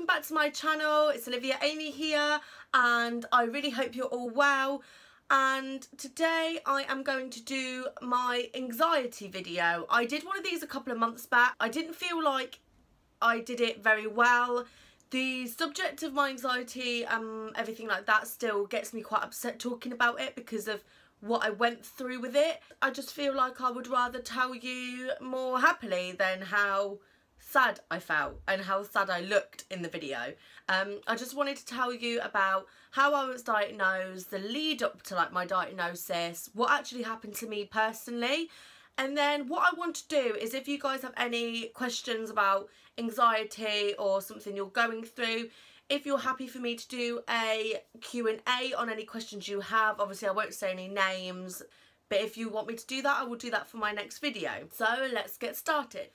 welcome back to my channel. It's Olivia Aimee here, and I really hope you're all well. And today I am going to do my anxiety video. I did one of these a couple of months back. I didn't feel like I did it very well. The subject of my anxiety, everything like that, still gets me quite upset talking about it because of what I went through with it. I just feel like I would rather tell you more happily than how sad I felt and how sad I looked in the video. I just wanted to tell you about how I was diagnosed, the lead up to like my diagnosis, what actually happened to me personally, and then what I want to do is, if you guys have any questions about anxiety or something you're going through, if you're happy for me to do a Q&A on any questions you have. Obviously I won't say any names, but if you want me to do that, I will do that for my next video. So let's get started.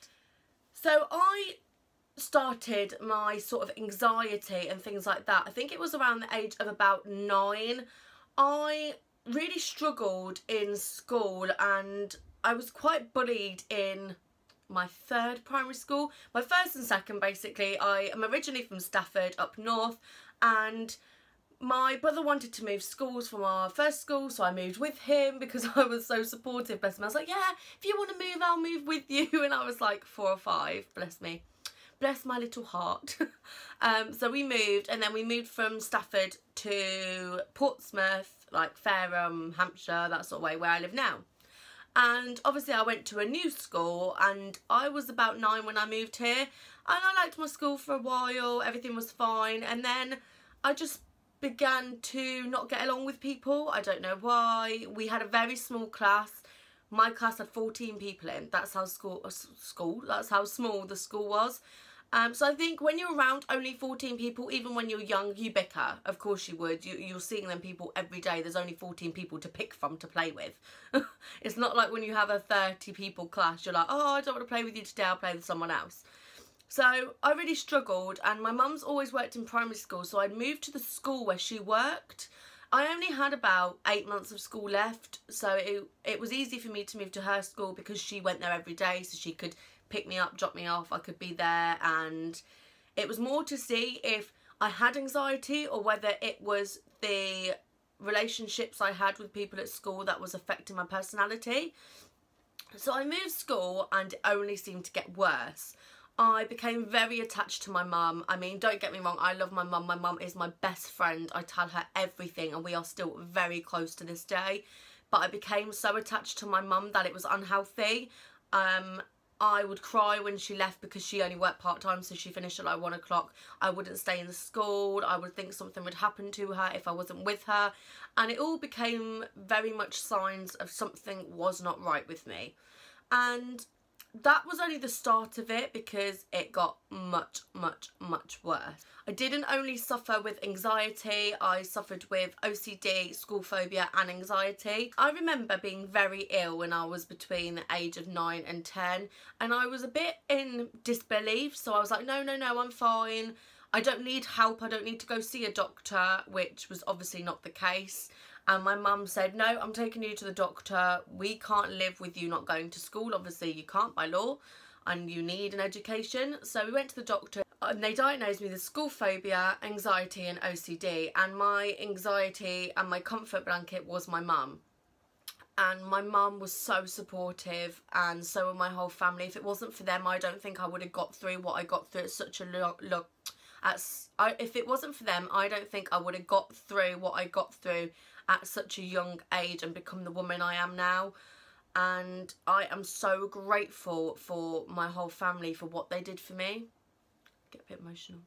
So I started my sort of anxiety and things like that, I think it was around the age of about 9. I really struggled in school and I was quite bullied in my 3rd primary school. My 1st and 2nd, basically. I am originally from Stafford up north, and my brother wanted to move schools from our 1st school, so I moved with him because I was so supportive, bless him. I was like, yeah, if you want to move, I'll move with you. And I was like 4 or 5, bless me. Bless my little heart. So we moved, and then we moved from Stafford to Portsmouth, like Fareham, Hampshire, that sort of way, where I live now. And obviously I went to a new school, and I was about 9 when I moved here, and I liked my school for a while, everything was fine, and then I just began to not get along with people. I don't know why. We had a very small class. My class had 14 people in. That's how that's how small the school was. So I think when you're around only 14 people, even when you're young, you bicker. Of course you would. You're seeing them people every day. There's only 14 people to pick from to play with. It's not like when you have a 30 people class, you're like, oh, I don't want to play with you today, I'll play with someone else. So I really struggled, and my mum's always worked in primary school, so I'd moved to the school where she worked. I only had about 8 months of school left, so it was easy for me to move to her school because she went there every day, so she could pick me up, drop me off, I could be there, and it was more to see if I had anxiety or whether it was the relationships I had with people at school that was affecting my personality. So I moved school and it only seemed to get worse. I became very attached to my mum. I mean, don't get me wrong, I love my mum. My mum is my best friend. I tell her everything and we are still very close to this day. But I became so attached to my mum that it was unhealthy. I would cry when she left because she only worked part-time, so she finished at like 1 o'clock. I wouldn't stay in the school. I would think something would happen to her if I wasn't with her. And it all became very much signs of something was not right with me. And that was only the start of it because it got much, much, much worse. I didn't only suffer with anxiety, I suffered with OCD, school phobia and anxiety. I remember being very ill when I was between the age of 9 and 10, and I was a bit in disbelief, so I was like, no, I'm fine. I don't need help, I don't need to go see a doctor, which was obviously not the case. And my mum said, no, I'm taking you to the doctor. We can't live with you not going to school. Obviously, you can't by law and you need an education. So we went to the doctor and they diagnosed me with school phobia, anxiety and OCD. And my anxiety and my comfort blanket was my mum. And my mum was so supportive, and so were my whole family. If it wasn't for them, I don't think I would have got through what I got through at such a if it wasn't for them, I don't think I would have got through what I got through at such a young age and become the woman I am now. And I am so grateful for my whole family for what they did for me. Get a bit emotional.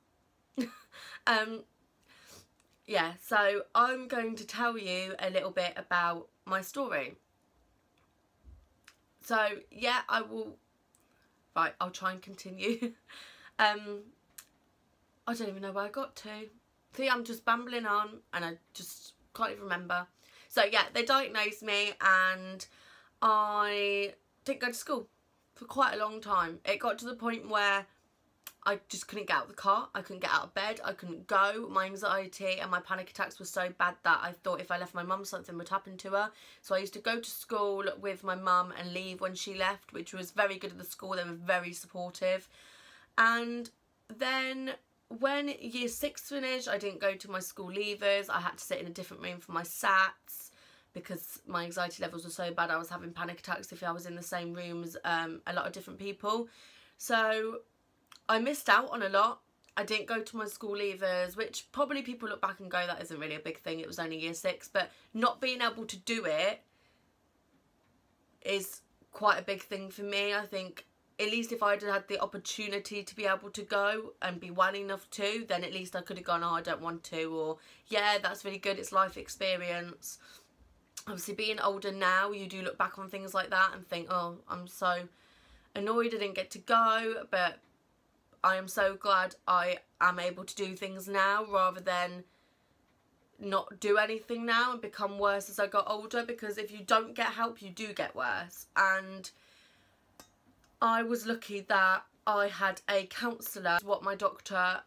Yeah, so I'm going to tell you a little bit about my story. So yeah, I will, right, I'll try and continue. I don't even know where I got to. See, I'm just bambling on and I just can't even remember. So yeah, they diagnosed me and I didn't go to school for quite a long time. It got to the point where I just couldn't get out of the car, I couldn't get out of bed, I couldn't go. My anxiety and my panic attacks were so bad that I thought if I left my mum something would happen to her. So I used to go to school with my mum and leave when she left, which was very good at the school. They were very supportive. And then when year 6 finished, I didn't go to my school leavers. I had to sit in a different room for my SATs because my anxiety levels were so bad. I was having panic attacks if I was in the same room as a lot of different people. So I missed out on a lot. I didn't go to my school leavers, which probably people look back and go, that isn't really a big thing. It was only year 6. But not being able to do it is quite a big thing for me. I think at least if I'd had the opportunity to be able to go and be well enough to, then at least I could have gone, oh, I don't want to, or yeah, that's really good, it's life experience. Obviously being older now, you do look back on things like that and think, oh, I'm so annoyed I didn't get to go, but I am so glad I am able to do things now rather than not do anything now and become worse as I got older, because if you don't get help, you do get worse. And I was lucky that I had a counsellor, what my doctor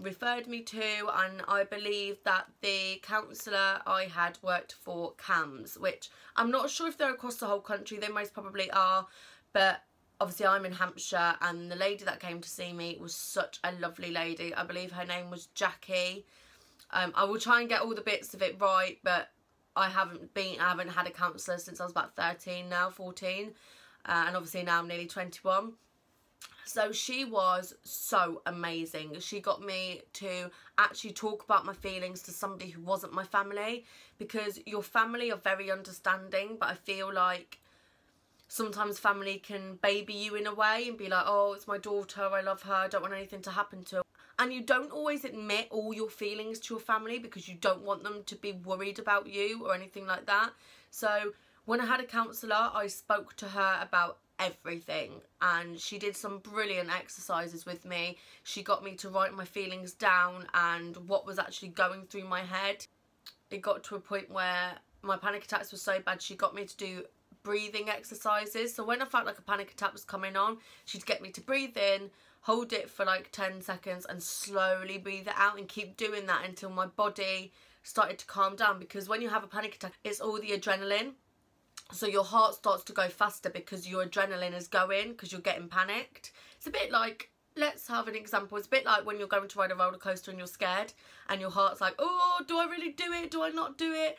referred me to, and I believe that the counsellor I had worked for CAMHS, which I'm not sure if they're across the whole country. They most probably are, but obviously I'm in Hampshire, and the lady that came to see me was such a lovely lady. I believe her name was Jackie. I will try and get all the bits of it right, but I haven't had a counsellor since I was about 13 now, 14. And obviously now I'm nearly 21. So she was so amazing. She got me to actually talk about my feelings to somebody who wasn't my family, because your family are very understanding, but I feel like sometimes family can baby you in a way and be like, oh, it's my daughter, I love her, I don't want anything to happen to her. And you don't always admit all your feelings to your family because you don't want them to be worried about you or anything like that. So when I had a counsellor, I spoke to her about everything, and she did some brilliant exercises with me. She got me to write my feelings down and what was actually going through my head. It got to a point where my panic attacks were so bad, she got me to do breathing exercises. So when I felt like a panic attack was coming on, she'd get me to breathe in, hold it for like 10 seconds and slowly breathe it out, and keep doing that until my body started to calm down. Because when you have a panic attack, it's all the adrenaline. So your heart starts to go faster because your adrenaline is going, because you're getting panicked. It's a bit like, let's have an example. It's a bit like when you're going to ride a roller coaster and you're scared and your heart's like, oh, do I really do it? Do I not do it?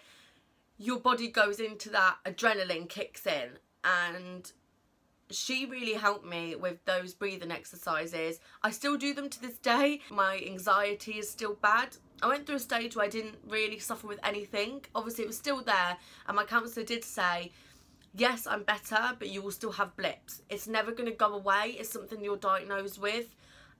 Your body goes into that, adrenaline kicks in, and she really helped me with those breathing exercises. I still do them to this day. My anxiety is still bad. I went through a stage where I didn't really suffer with anything. Obviously it was still there, and my counsellor did say, yes, I'm better, but you will still have blips. It's never going to go away. It's something you're diagnosed with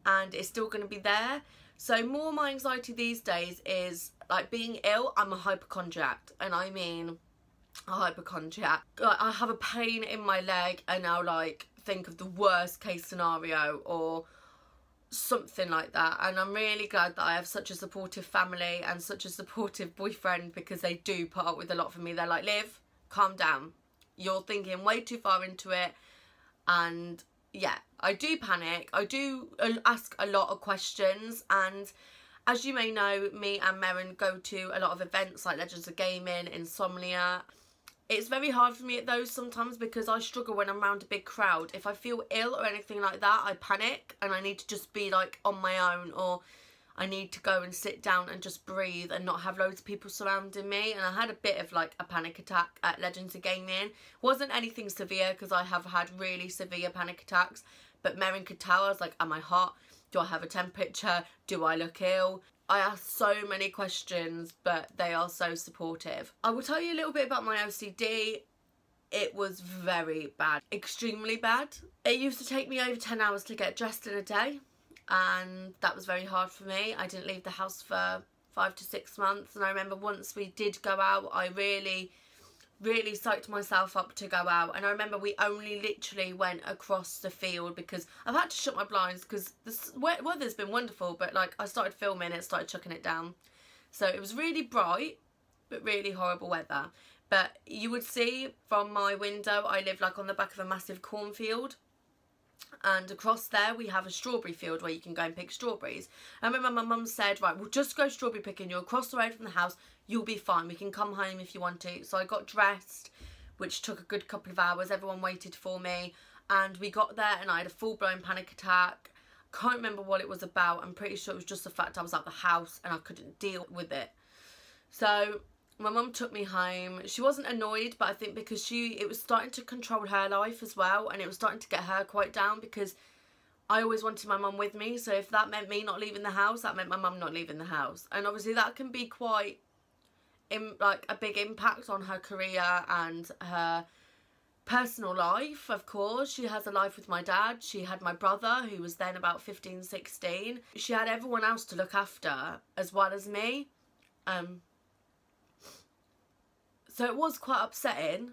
and it's still going to be there. So more my anxiety these days is like being ill. I'm a hypochondriac, and I mean a hypochondriac. Like, I have a pain in my leg and I'll like think of the worst case scenario or something like that. And I'm really glad that I have such a supportive family and such a supportive boyfriend, because they do put up with a lot for me. They're like, Liv, calm down, you're thinking way too far into it. And yeah, I do panic, I do ask a lot of questions, and as you may know, me and Merrin go to a lot of events like Legends of Gaming, Insomnia. It's very hard for me at those sometimes because I struggle when I'm around a big crowd. If I feel ill or anything like that, I panic and I need to just be like on my own, or I need to go and sit down and just breathe and not have loads of people surrounding me. And I had a bit of like a panic attack at Legends of Gaming. Wasn't anything severe because I have had really severe panic attacks, but Merrin could tell. I was like, am I hot? Do I have a temperature? Do I look ill? I asked so many questions, but they are so supportive. I will tell you a little bit about my OCD. It was very bad, extremely bad. It used to take me over 10 hours to get dressed in a day, and that was very hard for me. I didn't leave the house for 5 to 6 months, and I remember once we did go out, I really psyched myself up to go out. And I remember we only literally went across the field because I've had to shut my blinds because the weather's been wonderful, but like I started filming it, started chucking it down, so it was really bright but really horrible weather. But you would see from my window, I live like on the back of a massive cornfield, and across there we have a strawberry field where you can go and pick strawberries. I remember my mum said, right, we'll just go strawberry picking, you're across the road from the house, you'll be fine, we can come home if you want to. So I got dressed, which took a good couple of hours. Everyone waited for me, and we got there and I had a full-blown panic attack. Can't remember what it was about. I'm pretty sure it was just the fact I was at the house and I couldn't deal with it. So my mum took me home. She wasn't annoyed, but I think because it was starting to control her life as well, and it was starting to get her quite down because I always wanted my mum with me. So if that meant me not leaving the house, that meant my mum not leaving the house. And obviously that can be quite like a big impact on her career and her personal life. Of course, she has a life with my dad. She had my brother, who was then about 15, 16. She had everyone else to look after as well as me. So it was quite upsetting.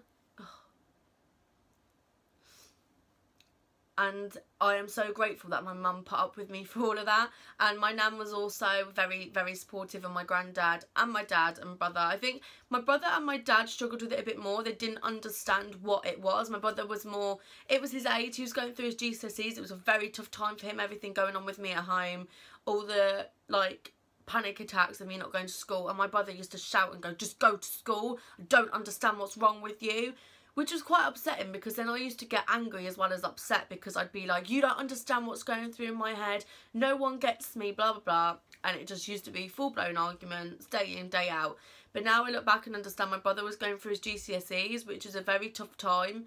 And I am so grateful that my mum put up with me for all of that. And my nan was also very, very supportive of my granddad and my dad and brother. I think my brother and my dad struggled with it a bit more. They didn't understand what it was. My brother was more, it was his age. He was going through his GCSEs. It was a very tough time for him. Everything going on with me at home. All the, like, panic attacks of me not going to school. And my brother used to shout and go, just go to school. I don't understand what's wrong with you. Which was quite upsetting because then I used to get angry as well as upset because I'd be like, you don't understand what's going through in my head. No one gets me, blah, blah, blah. And it just used to be full-blown arguments, day in, day out. But now I look back and understand my brother was going through his GCSEs, which is a very tough time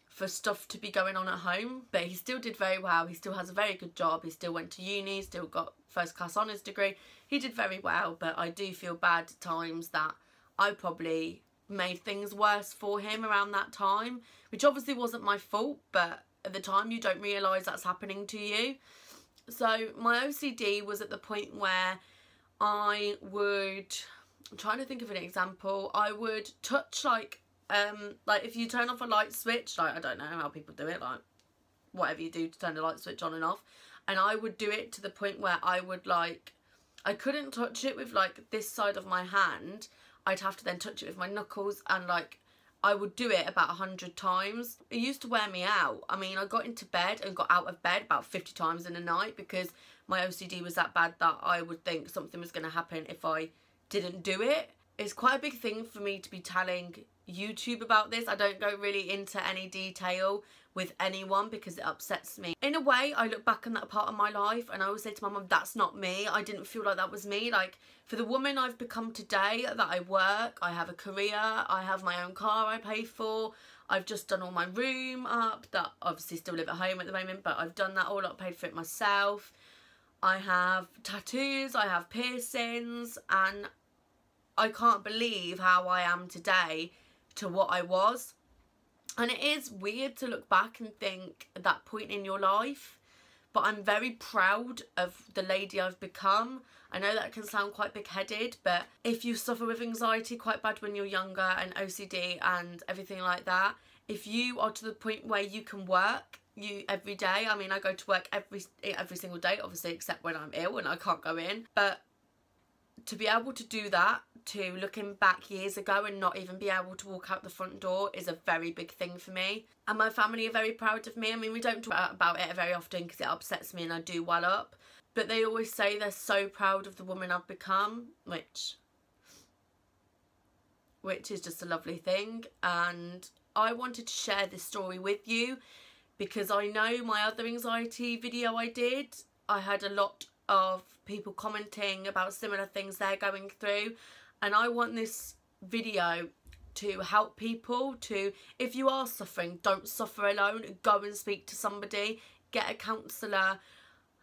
for stuff to be going on at home. But he still did very well. He still has a very good job. He still went to uni, still got first-class honours degree. He did very well, but I do feel bad at times that I probably made things worse for him around that time, which obviously wasn't my fault, but at the time you don't realise that's happening to you. So my OCD was at the point where I would, I'm trying to think of an example, I would touch like if you turn off a light switch, like I don't know how people do it, like whatever you do to turn the light switch on and off, and I would do it to the point where I would like, I couldn't touch it with like this side of my hand. I'd have to then touch it with my knuckles, and like I would do it about 100 times. It used to wear me out. I mean, I got into bed and got out of bed about 50 times in a night because my OCD was that bad that I would think something was going to happen if I didn't do it. It's quite a big thing for me to be telling YouTube about this. I don't go really into any detail with anyone because it upsets me. In a way, I look back on that part of my life and I always say to my mum, that's not me. I didn't feel like that was me. Like, for the woman I've become today, that I work, I have a career, I have my own car I pay for, I've just done all my room up, that obviously still live at home at the moment, but I've done that all up, paid for it myself. I have tattoos, I have piercings, and I can't believe how I am today to what I was. And it is weird to look back and think at that point in your life, but I'm very proud of the lady I've become. I know that can sound quite big-headed, but if you suffer with anxiety quite bad when you're younger and OCD and everything like that, if you are to the point where you can work every day, I mean, I go to work every single day, obviously, except when I'm ill and I can't go in, but to be able to do that, to looking back years ago and not even be able to walk out the front door is a very big thing for me. And my family are very proud of me. I mean, we don't talk about it very often because it upsets me and I do well up. But they always say they're so proud of the woman I've become, which is just a lovely thing. And I wanted to share this story with you because I know my other anxiety video I did, I had a lot of people commenting about similar things they're going through, and I want this video to help people to, if you are suffering, don't suffer alone, go and speak to somebody, get a counsellor,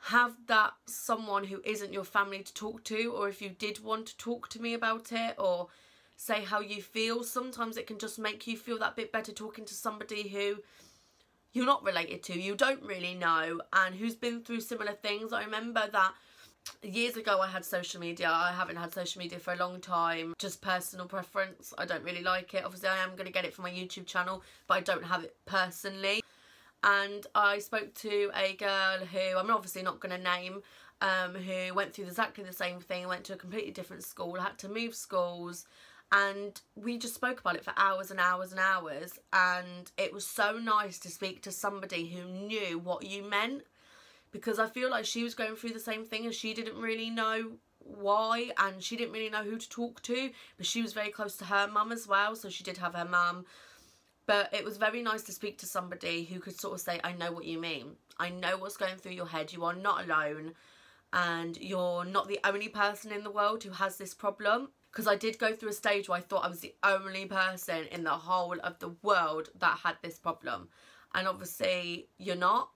have that someone who isn't your family to talk to, or if you did want to talk to me about it or say how you feel, sometimes it can just make you feel that bit better talking to somebody who you're not related to, you don't really know, and who's been through similar things. I remember that years ago I had social media. I haven't had social media for a long time, just personal preference. I don't really like it. Obviously I am going to get it for my YouTube channel, but I don't have it personally. And I spoke to a girl who I'm obviously not going to name, who went through exactly the same thing, went to a completely different school, had to move schools, and we just spoke about it for hours and hours and hours, and it was so nice to speak to somebody who knew what you meant, because I feel like she was going through the same thing and she didn't really know why, and she didn't really know who to talk to, but she was very close to her mum as well, so she did have her mum But it was very nice to speak to somebody who could sort of say, I know what you mean. I know what's going through your head. You are not alone. And you're not the only person in the world who has this problem. Because I did go through a stage where I thought I was the only person in the whole of the world that had this problem. And obviously, you're not.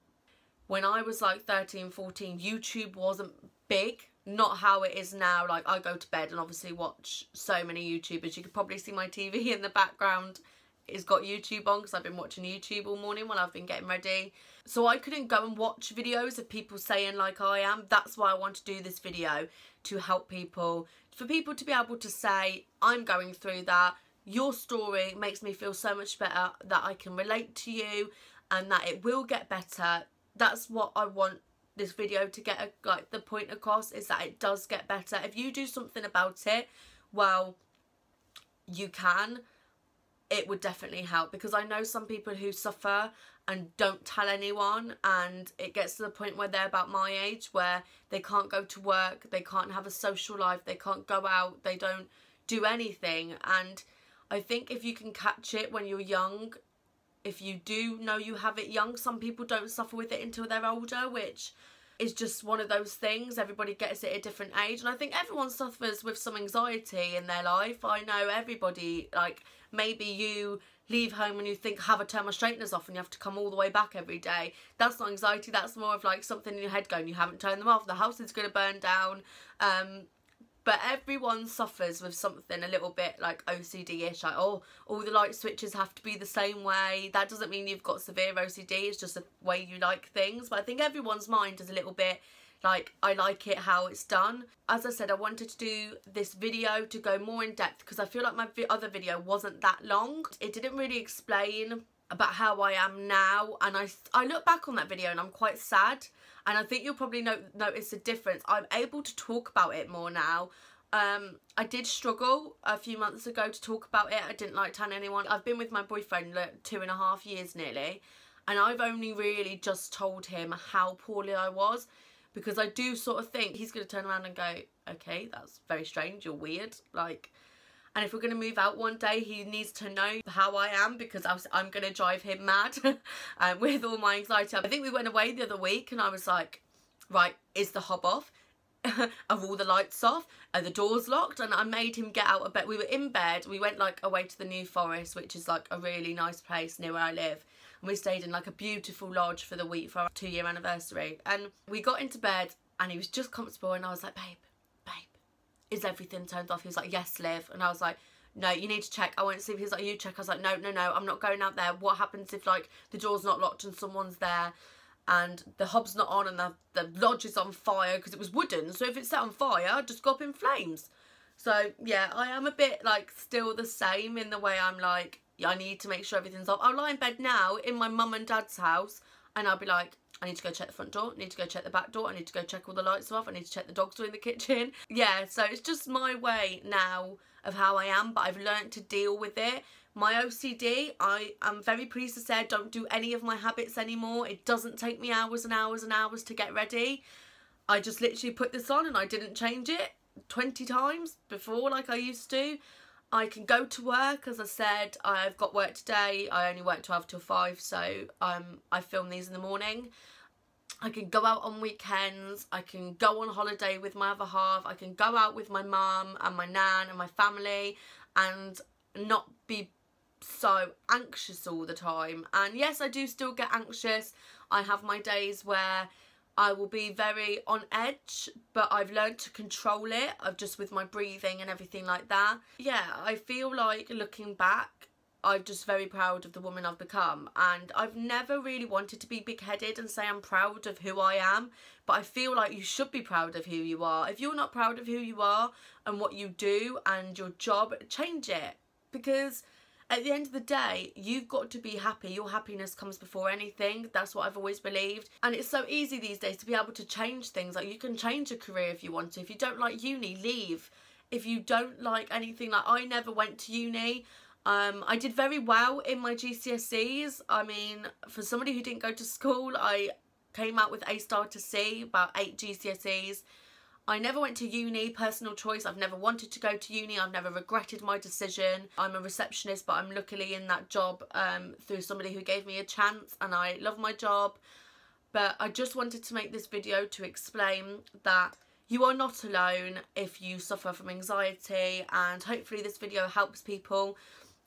When I was like 13, 14, YouTube wasn't big. Not how it is now. Like, I go to bed and obviously watch so many YouTubers. You could probably see my TV in the background. It's got YouTube on because I've been watching YouTube all morning while I've been getting ready. So I couldn't go and watch videos of people saying like I am. That's why I want to do this video, to help people. For people to be able to say, I'm going through that. Your story makes me feel so much better, that I can relate to you and that it will get better. That's what I want this video to get like the point across, is that it does get better. If you do something about it, well, you can. It would definitely help, because I know some people who suffer and don't tell anyone, and it gets to the point where they're about my age, where they can't go to work, they can't have a social life, they can't go out, they don't do anything. And I think if you can catch it when you're young, if you do know you have it young, some people don't suffer with it until they're older, which is just one of those things. Everybody gets it at a different age, and I think everyone suffers with some anxiety in their life. I know everybody, like, maybe you leave home and you think, have I turned my straighteners off, and you have to come all the way back every day. That's not anxiety, that's more of like something in your head going, you haven't turned them off, the house is going to burn down. But everyone suffers with something a little bit like OCD-ish, like, oh, all the light switches have to be the same way. That doesn't mean you've got severe OCD, it's just the way you like things. But I think everyone's mind is a little bit like, I like it how it's done. As I said, I wanted to do this video to go more in depth, because I feel like my other video wasn't that long. It didn't really explain about how I am now, and I look back on that video and I'm quite sad. And I think you'll probably notice a difference. I'm able to talk about it more now. I did struggle a few months ago to talk about it. I didn't like telling anyone. I've been with my boyfriend like 2.5 years nearly, and I've only really just told him how poorly I was, because I do sort of think he's going to turn around and go, okay, that's very strange, you're weird. Like, and if we're going to move out one day, he needs to know how I am, because I'm going to drive him mad with all my anxiety. I think we went away the other week and I was like, right, is the hob off? Are all the lights off? Are the doors locked? And I made him get out of bed. We were in bed. We went like away to the New Forest, which is like a really nice place near where I live. And we stayed in like a beautiful lodge for the week for our 2-year anniversary. And we got into bed and he was just comfortable, and I was like, babe, is everything turned off? He was like, yes, Liv. And I was like, no, you need to check. I won't sleep. He was like, you check. I was like, no, I'm not going out there. What happens if like the door's not locked and someone's there and the hob's not on and the lodge is on fire, because it was wooden, so if it's set on fire, just go up in flames. So yeah, I am a bit like still the same in the way I'm like, yeah, I need to make sure everything's off. I'll lie in bed now in my mum and dad's house and I'll be like, I need to go check the front door, I need to go check the back door, I need to go check all the lights off, I need to check the dogs are in the kitchen. Yeah, so it's just my way now of how I am, but I've learnt to deal with it. My OCD, I am very pleased to say I don't do any of my habits anymore. It doesn't take me hours and hours and hours to get ready. I just literally put this on and I didn't change it 20 times before like I used to. I can go to work, as I said, I've got work today. I only work 12 till 5, so I film these in the morning. I can go out on weekends, I can go on holiday with my other half, I can go out with my mum and my nan and my family and not be so anxious all the time. And yes, I do still get anxious. I have my days where I will be very on edge, but I've learned to control it, just with my breathing and everything like that. Yeah, I feel like looking back, I'm just very proud of the woman I've become, and I've never really wanted to be big-headed and say I'm proud of who I am, but I feel like you should be proud of who you are. If you're not proud of who you are and what you do and your job, change it, because at the end of the day, you've got to be happy. Your happiness comes before anything. That's what I've always believed. And it's so easy these days to be able to change things. Like, you can change a career if you want to. If you don't like uni, leave. If you don't like anything, like I never went to uni. I did very well in my GCSEs. I mean, for somebody who didn't go to school, I came out with A star to C, about 8 GCSEs. I never went to uni, personal choice. I've never wanted to go to uni. I've never regretted my decision. I'm a receptionist, but I'm luckily in that job through somebody who gave me a chance, and I love my job. But I just wanted to make this video to explain that you are not alone if you suffer from anxiety, and hopefully this video helps people.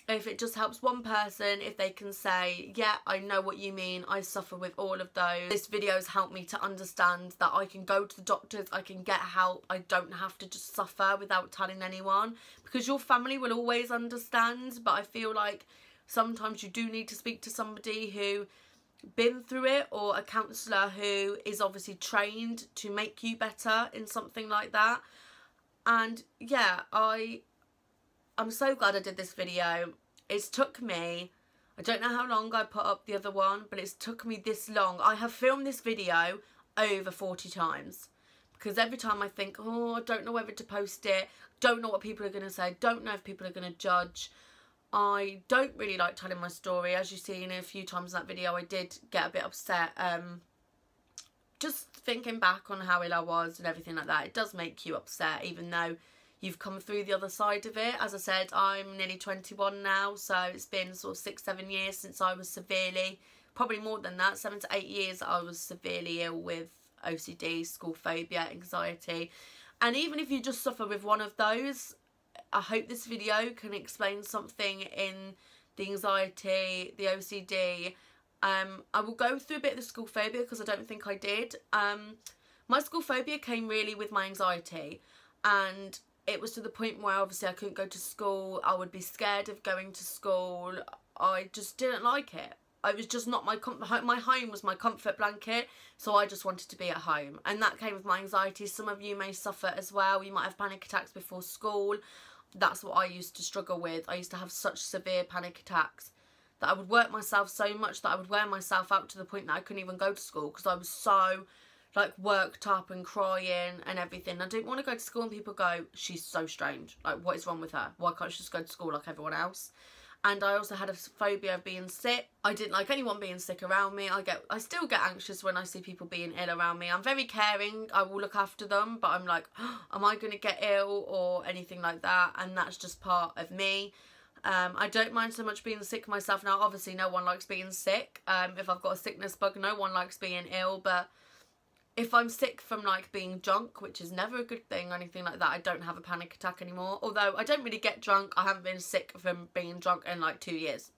If it just helps one person, if they can say, yeah, I know what you mean, I suffer with all of those. This video has helped me to understand that I can go to the doctors, I can get help, I don't have to just suffer without telling anyone, because your family will always understand. But I feel like sometimes you do need to speak to somebody who been through it, or a counsellor who is obviously trained to make you better in something like that. And yeah, I'm so glad I did this video. It's took me, I don't know how long I put up the other one, but it's took me this long. I have filmed this video over 40 times, because every time I think, oh, I don't know whether to post it, don't know what people are going to say, don't know if people are going to judge. I don't really like telling my story. As you've seen a few times in that video, I did get a bit upset. Just thinking back on how ill I was and everything like that, it does make you upset, even though you've come through the other side of it. As I said, I'm nearly 21 now, so it's been sort of 6-7 years since I was severely, probably more than that, 7 to 8 years I was severely ill with OCD, school phobia, anxiety. And even if you just suffer with one of those, I hope this video can explain something in the anxiety, the OCD. I will go through a bit of the school phobia, because I don't think I did. My school phobia came really with my anxiety, and it was to the point where obviously I couldn't go to school. I would be scared of going to school. I just didn't like it. I was just not my home was my comfort blanket, so I just wanted to be at home, and that came with my anxiety. Some of you may suffer as well. You might have panic attacks before school. That's what I used to struggle with. I used to have such severe panic attacks that I would work myself so much that I would wear myself out to the point that I couldn't even go to school, because I was so like worked up and crying and everything. I didn't want to go to school, and people go, she's so strange, like what is wrong with her, why can't she just go to school like everyone else? And I also had a phobia of being sick. I didn't like anyone being sick around me. I still get anxious when I see people being ill around me. I'm very caring, I will look after them, but I'm like, oh, am I going to get ill or anything like that? And that's just part of me. I don't mind so much being sick myself now. Obviously no one likes being sick. If I've got a sickness bug, no one likes being ill, but if I'm sick from like being drunk, which is never a good thing or anything like that, I don't have a panic attack anymore. Although I don't really get drunk. I haven't been sick from being drunk in like 2 years.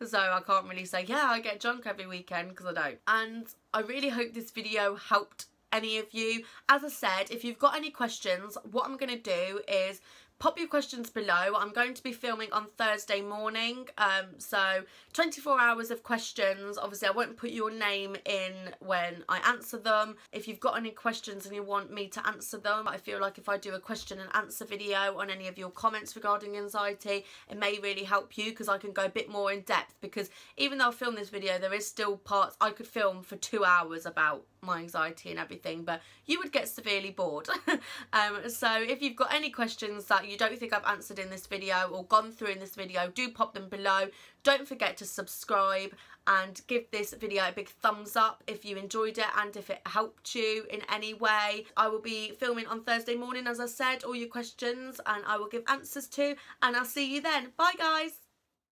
So I can't really say, yeah, I get drunk every weekend, because I don't. And I really hope this video helped any of you. As I said, if you've got any questions, what I'm going to do is pop your questions below. I'm going to be filming on Thursday morning, so 24 hours of questions. Obviously I won't put your name in when I answer them. If you've got any questions and you want me to answer them, I feel like if I do a question and answer video on any of your comments regarding anxiety, it may really help you, because I can go a bit more in depth. Because even though I filmed this video, there is still parts I could film for 2 hours about my anxiety and everything, but you would get severely bored. So if you've got any questions that you don't think I've answered in this video or gone through in this video, do pop them below. Don't forget to subscribe and give this video a big thumbs up if you enjoyed it and if it helped you in any way. I will be filming on Thursday morning, as I said, all your questions, and I will give answers to, and I'll see you then. Bye guys.